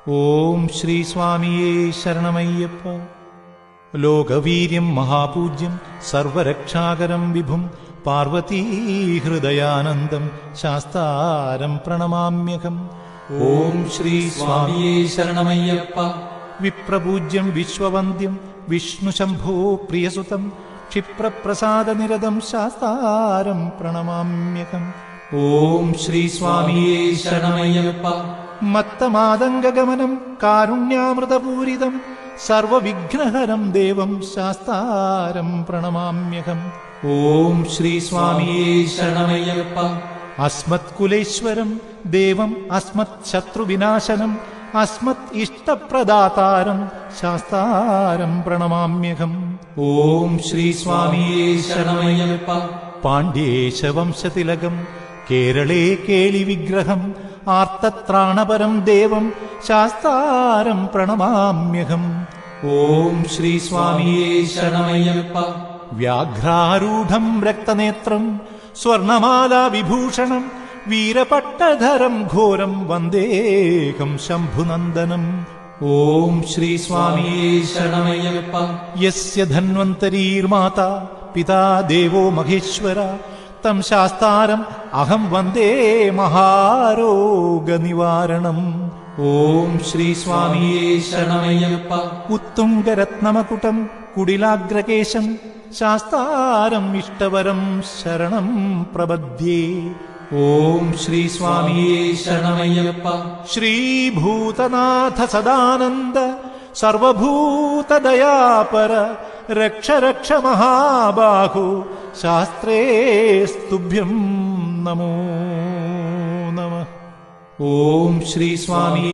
ഓം ശ്രീ സ്വാമിയേ ശരണമയ്യപ്പ. ലോകവീര്യം മഹാപൂജ്യം സർവരക്ഷാകരം വിഭും പാർവതീഹൃദയാനന്ദം ശാസ്താരം പ്രണമാമ്യഹം. ഓം ശ്രീ സ്വാമിയേ ശരണമയ്യപ്പ. വിപ്രപൂജ്യം വിശ്വവന്ദ്യം വിഷ്ണുശംഭോ പ്രിയസുതം ക്ഷിപ്രപ്രസാദനിരതം ശാസ്താരം പ്രണമാമ്യഹം. ഓം ശ്രീ സ്വാമിയേ ശരണമയ്യപ്പ. മത്തമാതംഗഗമനം കാരുണ്യാമൃതപൂരിതം സർവവിഘ്നഹരം ദേവം ശാസ്താരം പ്രണമാമ്യഹം. ഓം ശ്രീ സ്വാമിയേ ശരണമയ്യപ്പ. അസ്മത്കുലേശ്വരം ദേവം അസ്മത് ശത്രുവിനാശനം അസ്മത് ഇഷ്ടപ്രദാതാരം ശാസ്താരം പ്രണമാമ്യഹം. ഓം ശ്രീ സ്വാമിയേ ശരണമയ്യപ്പ. പാണ്ഡ്യേശവംശതിലകം കേരളേ കേളിവിഗ്രഹം ആർത്തത്രാണപരം ദേവം ശാസ്താരം പ്രണമാമ്യഹം. ഓം ശ്രീ സ്വാമിയേ ശരണമയ്യപ്പ. വ്യാഘ്രാരൂഢം രക്തനേത്രം സ്വർണമാലാ വിഭൂഷണം വീരപട്ടധരം ഘോരം വന്ദേഹം ശംഭുനന്ദനം. ഓം ശ്രീ സ്വാമിയേ ശരണമയ്യപ്പ. യസ്യ ധന്വന്തരീർമാതാ പിതാ ദേവോ മഹേശ്വര തം ശാസ്താരം അഹം വന്ദേ മഹാരോഗനിവാരണം. ഓം ശ്രീ സ്വാമിയേ ശരണമയ്യപ്പ. ഉത്തുംഗരത്നമകുടം കുടിലാഗ്രകേശം ശാസ്താരം ഇഷ്ടവരം ശരണം പ്രപദ്യേ. ഓം ശ്രീ സ്വാമിയേ ശരണമയ്യപ്പ. ശ്രീഭൂതനാഥ സദാനന്ദ സർവഭൂതദയാപര രക്ഷ രക്ഷ മഹാബാഹോ ശാസ്ത്രേ സ്തുഭ്യം നമോ നമഃ. ഓം ശ്രീ സ്വാമി